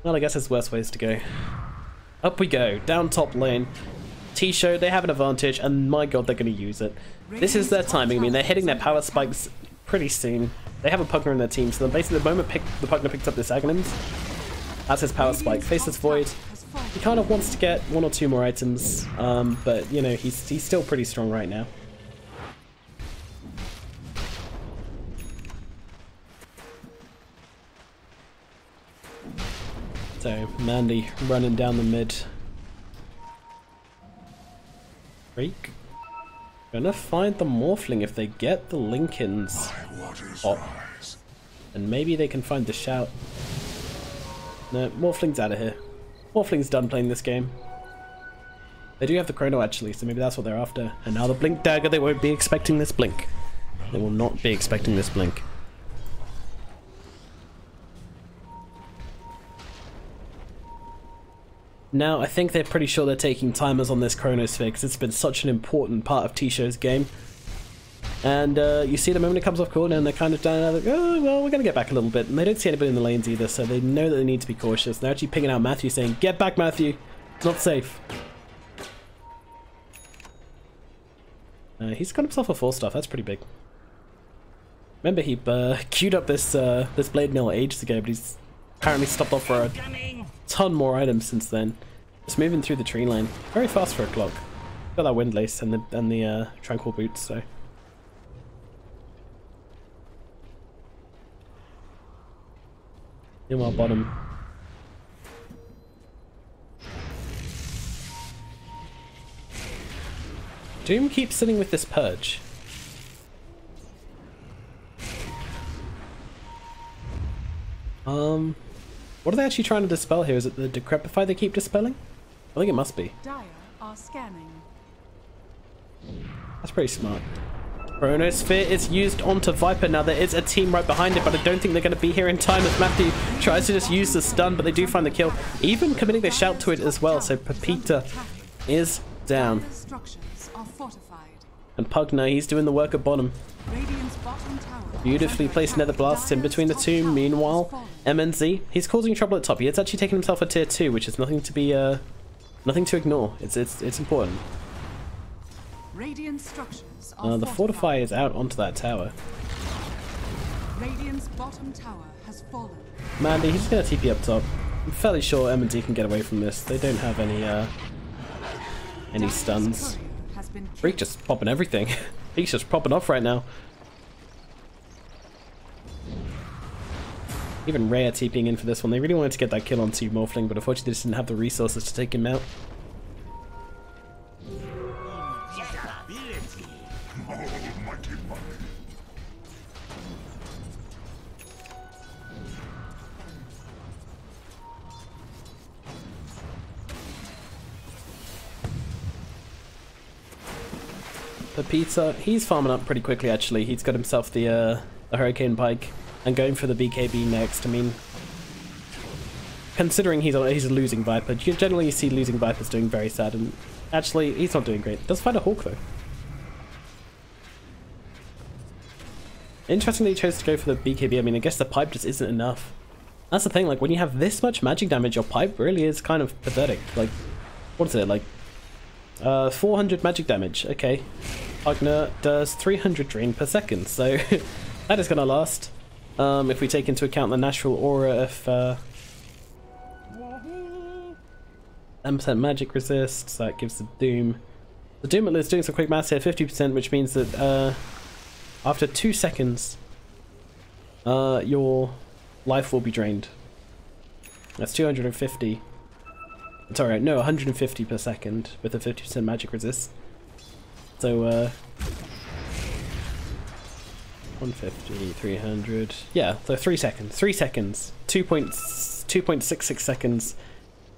A: Well, I guess there's worse ways to go. Up we go, down top lane. T-Show, they have an advantage, and my god, they're going to use it. This is their timing. I mean, they're hitting their power spikes pretty soon. They have a Pugner in their team, so basically the moment the Pugner picks up this Aghanims, that's his power spike. Faceless Void, he kind of wants to get 1 or 2 more items, but, you know, he's still pretty strong right now. So, Mandy running down the mid. Freak. Gonna find the Morphling if they get the Lincolns up. And maybe they can find the shout. No, Morphling's out of here. Morphling's done playing this game. They do have the Chrono actually, so maybe that's what they're after. And now the Blink Dagger, they won't be expecting this blink. They will not be expecting this blink. Now, I think they're pretty sure they're taking timers on this Chronosphere because it's been such an important part of T-Show's game. And you see the moment it comes off cooldown, they're kind of down, like, oh, well, we're going to get back a little bit. And they don't see anybody in the lanes either, so they know that they need to be cautious. They're actually picking out Matthew, saying, get back, Matthew. It's not safe. He's got himself a 4-star. That's pretty big. Remember he queued up this this blade mill ages ago, but he's apparently stopped off for a ton more items since then. Just moving through the tree line. Very fast for a clock. Got that windlace and the tranquil boots, so. Meanwhile, bottom. Doom keeps sitting with this purge. What are they actually trying to dispel here? Is it the Decrepify they keep dispelling? I think it must be.
B: Dire are scanning.
A: That's pretty smart. Chronosphere is used onto Viper. Now there is a team right behind it, but I don't think they're going to be here in time as Matthew tries to just use the stun, but they do find the kill. Even committing the shout to it as well, so Pepita is down. And Pugner, he's doing the work at bottom. Beautifully placed nether blasts in between the two. Meanwhile, MNZ, he's causing trouble at top. He has actually taken himself a tier 2, which is nothing to be nothing to ignore. It's important. The Fortify is out onto that tower.
B: Radiant's bottom tower has fallen.
A: Mandy, he's gonna TP up top. I'm fairly sure MNZ can get away from this. They don't have any stuns. Freak just popping everything. He's just popping off right now. Even Rhea TPing in for this one. They really wanted to get that kill on Two Morphling, but unfortunately they just didn't have the resources to take him out. Pepita, he's farming up pretty quickly actually. He's got himself the Hurricane Pike and going for the BKB next. I mean, considering he's a losing Viper, generally you see losing Vipers doing very sad, and actually he's not doing great. Does find a Hawk though. Interesting that he chose to go for the BKB. I mean, I guess the pipe just isn't enough. That's the thing, like when you have this much magic damage, your pipe really is kind of pathetic. Like, what is it, like 400 magic damage, okay. Pugner does 300 drain per second, so that is going to last. If we take into account the natural aura of 10% magic resist, so that gives the Doom. The Doom is doing some quick maths here, 50%, which means that after 2 seconds, your life will be drained. That's 250. Sorry, no, 150 per second with a 50% magic resist. So, 150, 300. Yeah, so 3 seconds. 3 seconds. 2.66 seconds.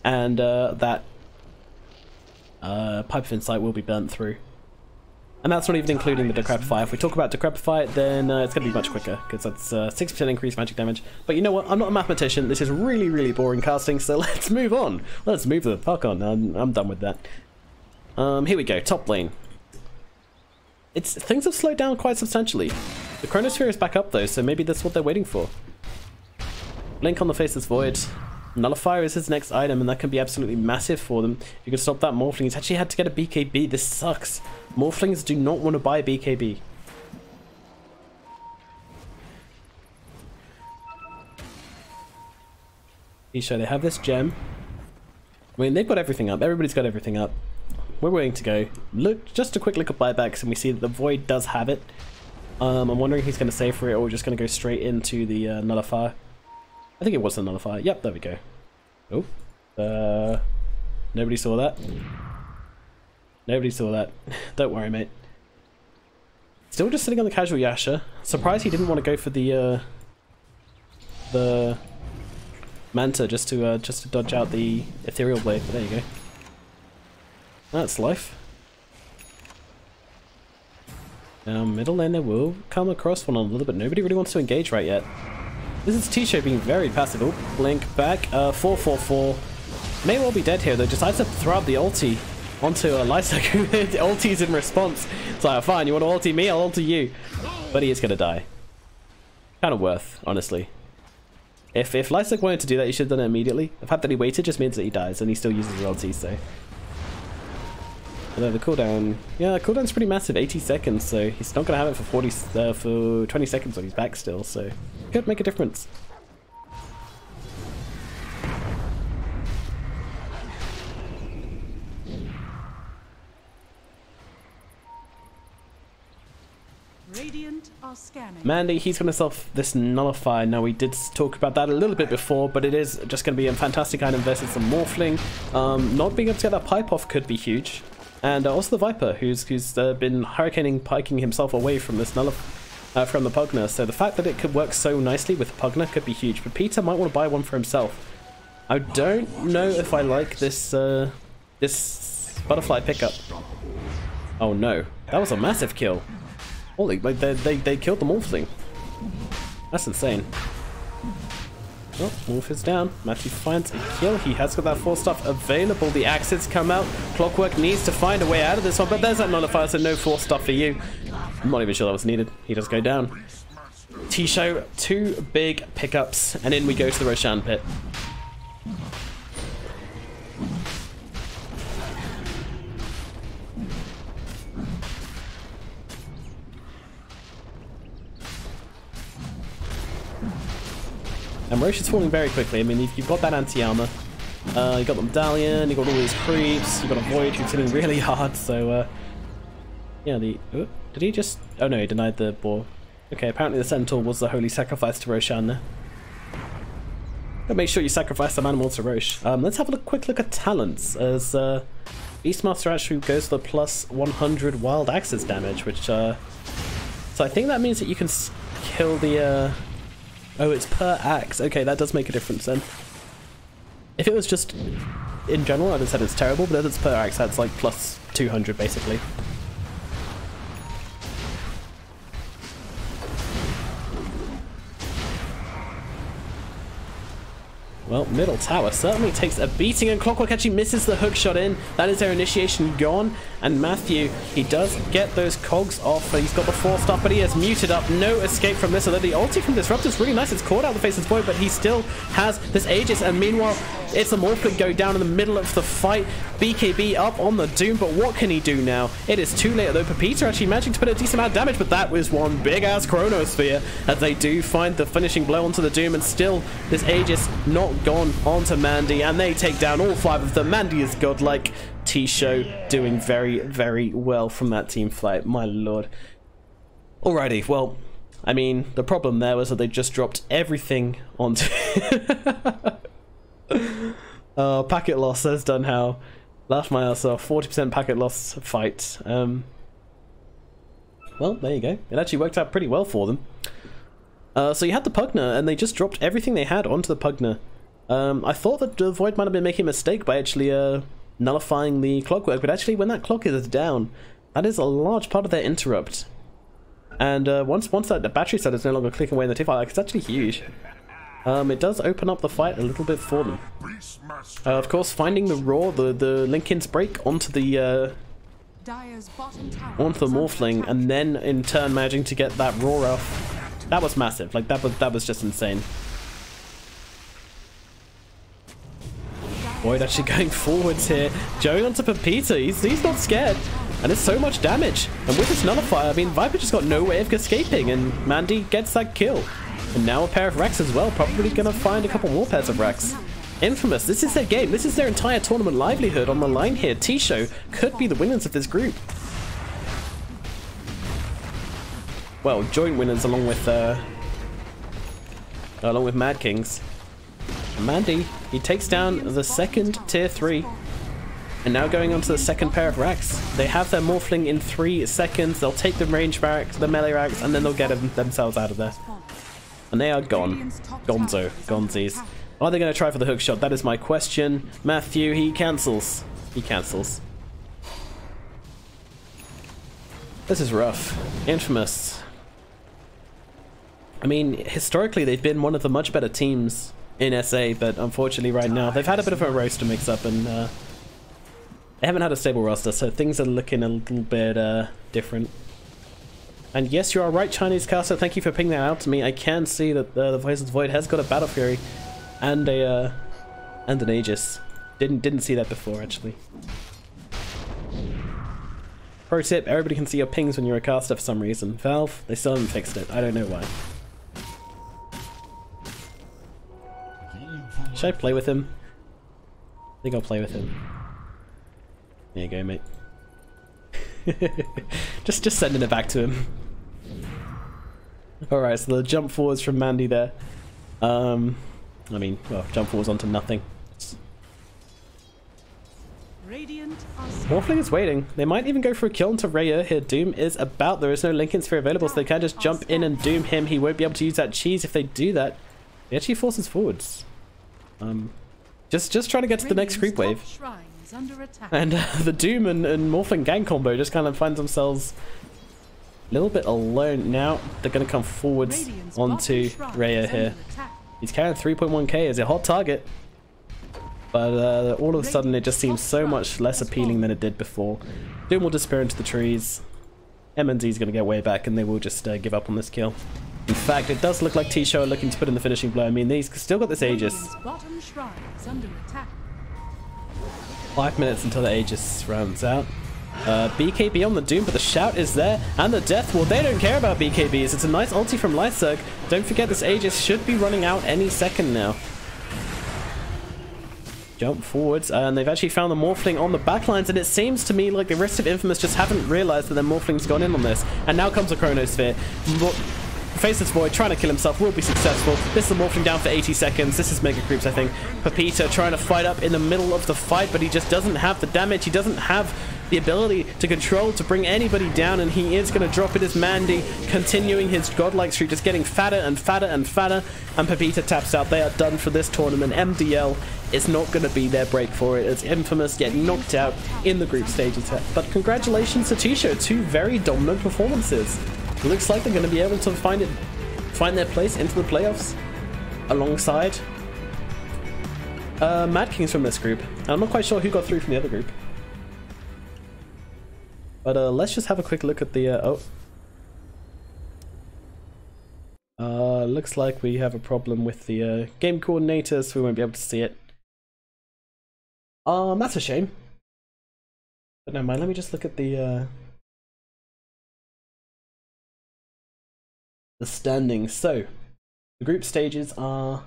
A: And that Pipe of Insight will be burnt through. And that's not even including the Decrepify. If we talk about Decrepify, then it's going to be much quicker, because that's 6% increased magic damage. But you know what? I'm not a mathematician. This is really, really boring casting, so let's move on. Let's move the fuck on. I'm done with that. Here we go. Top lane. Things have slowed down quite substantially. The Chronosphere is back up, though, so maybe that's what they're waiting for. Blink on the Faceless Void. Nullifier is his next item, and that can be absolutely massive for them. You can stop that Morphling. He's actually had to get a BKB. This sucks. Morphlings do not want to buy BKB. So they have this gem. I mean, they've got everything up. Everybody's got everything up. We're waiting to go. Look, just a quick look at buybacks, and we see that the Void does have it. I'm wondering if he's going to save for it, or we're just going to go straight into the Nullifier. I think it was the Nullifier. Yep, there we go. Oh. Nobody saw that. Nobody saw that. Don't worry, mate. Still just sitting on the casual Yasha. Surprised he didn't want to go for the Manta just to dodge out the Ethereal Blade. But there you go. That's life. Now, middle laner will come across one a little bit. Nobody really wants to engage right yet. This is T-Show being very passive. Oh, blink back. 444. May well be dead here, though. Decides to throw out the ulti onto Lysak, who ultis in response. It's like, fine, you want to ulti me? I'll ulti you. But he is going to die. Kind of worth, honestly. If Lysak wanted to do that, he should have done it immediately. The fact that he waited just means that he dies, and he still uses his ulti, so... Although the cooldown, yeah, the cooldown's pretty massive, 80 seconds, so he's not going to have it for 20 seconds when he's back still, so could make a difference.
B: Radiant are scanning.
A: Mandy, he's going to self this Nullifier. Now, we did talk about that a little bit before, but it is just going to be a fantastic item versus some Morphling. Not being able to get that pipe off could be huge. And also the Viper, who's been hurricaning, piking himself away from this from the Pugna. So the fact that it could work so nicely with Pugna could be huge. But Peter might want to buy one for himself. I don't know if I like this this butterfly pickup. Oh no, that was a massive kill. Holy, like they killed the Morphling. That's insane. Oh, Wolf is down. Matthew finds a kill. He has got that 4-stuff available. The axes come out. Clockwork needs to find a way out of this one, but there's that Nullifier, so no 4-stuff for you. I'm not even sure that was needed. He does go down. T-Show, 2 big pickups, and in we go to the Roshan pit. And Roche is falling very quickly. I mean, you've got that anti-armor, you got the medallion, you got all these creeps, you got a Void who's hitting really hard, so, yeah, did he just... Oh no, he denied the boar. Okay, apparently the Centaur was the holy sacrifice to Roshan there. Gotta make sure you sacrifice some animals to Roche. Let's have a quick look at talents, as, Beastmaster actually goes for the plus 100 wild axes damage, which, so I think that means that you can kill the, oh, it's per axe. Okay, that does make a difference then. If it was just in general, I'd have said it's terrible, but if it's per axe, that's like plus 200 basically. Well, middle tower certainly takes a beating, and Clockwork actually misses the hook shot in. That is their initiation gone. And Matthew, he does get those cogs off. He's got the 4-stuff, but he has muted up. No escape from this. Although the ulti from Disruptor is really nice. It's caught out the face of Void, but he still has this Aegis. And meanwhile, it's a Morphling go down in the middle of the fight. BKB up on the Doom, but what can he do now? It is too late, though. Pepita actually managing to put a decent amount of damage, but that was one big-ass Chronosphere as they do find the finishing blow onto the Doom, and still this Aegis not gone onto Mandy, and they take down all 5 of them. Mandy is godlike. T-Show doing very, very well from that team fight. My lord. Alrighty, well, I mean, the problem there was that they just dropped everything onto... packet loss, says Dunhow. Laughed my ass off. 40% packet loss fight. Well, there you go. It actually worked out pretty well for them. So you had the Pugna, and they just dropped everything they had onto the Pugna. I thought that the Void might have been making a mistake by actually nullifying the Clockwork, but actually when that clock is down, that is a large part of their interrupt. And once that the battery set is no longer clicking away in the tick, like, it's actually huge. It does open up the fight a little bit for them. Of course, finding the Raw, the Linken's break onto the Morphling, and then in turn managing to get that Raw off. That was massive. Like that was just insane. Void actually going forwards here, going onto Pepita. He's not scared, and it's so much damage. And with this Nullifier, I mean, Viper just got no way of escaping, and Mandy gets that kill. And now a pair of Racks as well. Probably gonna find a couple more pairs of Racks. Infamous, this is their game. This is their entire tournament livelihood on the line here. T-Show could be the winners of this group. Well, joint winners along with Mad Kings. And Mandy, he takes down the second tier 3. And now going on to the second pair of Racks. They have their Morphling in 3 seconds. They'll take the range barracks, the melee Racks, and then they'll get themselves out of there. And they are gone. Gonzo. Gonzies. Are they going to try for the hook shot? That is my question. Matthew, he cancels. He cancels. This is rough. Infamous. I mean, historically, they've been one of the much better teams in SA, but unfortunately right now, they've had a bit of a roster mix-up, and they haven't had a stable roster, so things are looking a little bit different. And yes, you are right, Chinese caster. Thank you for pinging that out to me. I can see that the Voice of the Void has got a Battle Fury and an Aegis. Didn't see that before, actually. Pro tip, everybody can see your pings when you're a caster for some reason. Valve, they still haven't fixed it. I don't know why. Should I play with him? I think I'll play with him. There you go, mate. just sending it back to him. Alright, so the jump forwards from Mandy there. I mean, well, jump forwards onto nothing. Morphling is waiting. They might even go for a kill into Raya here. Doom is about. There is no Lincoln Sphere available, so they can just jump in and doom him. He won't be able to use that cheese if they do that. He actually forces forwards. Just trying to get to the next creep wave. And the Doom and Morphling gang combo just kind of finds themselves a little bit alone. Now they're going to come forwards onto Raya here. He's carrying 3.1k as a hot target. But all of a sudden it just seems so much less appealing than it did before. Doom will disappear into the trees. MNZ is going to get way back and they will just give up on this kill. In fact, it does look like T-Show are looking to put in the finishing blow. I mean, they've still got this Aegis. 5 minutes until the Aegis runs out. BKB on the Doom, but the shout is there. And the Death, well, they don't care about BKBs. It's a nice ulti from Lyserg. Don't forget this Aegis should be running out any second now. Jump forwards, and they've actually found the Morphling on the backlines, and it seems to me like the rest of Infamous just haven't realized that their Morphling's gone in on this. And now comes a Chronosphere. Faceless Void trying to kill himself, will be successful. This is the Morphling down for 80 seconds. This is Mega Creeps, I think. Pepita trying to fight up in the middle of the fight, but he just doesn't have the damage. He doesn't have the ability to control, to bring anybody down, and he is going to drop it as Mandy, continuing his godlike streak, just getting fatter and fatter and fatter, and Pepita taps out. They are done for this tournament. MDL is not going to be their break for it, as Infamous get knocked out in the group stages. But congratulations to T-Show, 2 very dominant performances. It looks like they're going to be able to find their place into the playoffs alongside Mad Kings from this group. And I'm not quite sure who got through from the other group. But let's just have a quick look at the looks like we have a problem with the game coordinator, so we won't be able to see it. That's a shame. But never mind, let me just look at the standings. So the group stages are,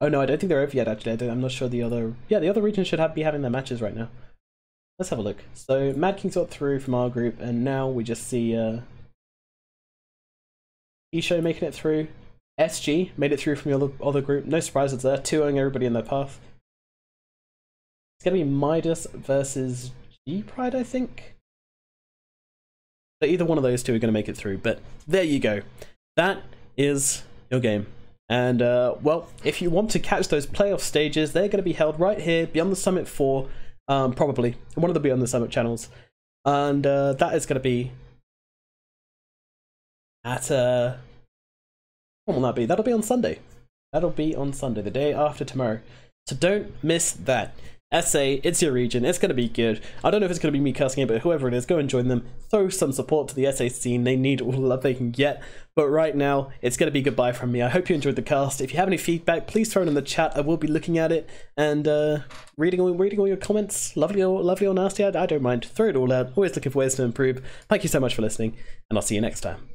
A: oh no, I don't think they're over yet actually. I'm not sure the other, yeah, the other regions should be having their matches right now. Let's have a look. So Mad Kings got through from our group, and now we just see E-Show making it through. SG made it through from the other group. No surprises there, 2-0 everybody in their path. It's going to be Midas versus G-Pride, I think. So either one of those two are going to make it through, but there you go. That is your game. And, well, if you want to catch those playoff stages, they're going to be held right here, Beyond the Summit 4, probably. One of the Beyond the Summit channels. And that is going to be at, what will that be? That'll be on Sunday. That'll be on Sunday, the day after tomorrow. So don't miss that. SA, it's your region, it's going to be good. I don't know if it's going to be me casting it, but whoever it is, go and join them. Throw some support to the SA scene. They need all the love they can get. But right now, it's going to be goodbye from me. I hope you enjoyed the cast. If you have any feedback, please throw it in the chat. I will be looking at it and reading all your comments. Lovely or nasty, I don't mind. Throw it all out. Always looking for ways to improve. Thank you so much for listening, and I'll see you next time.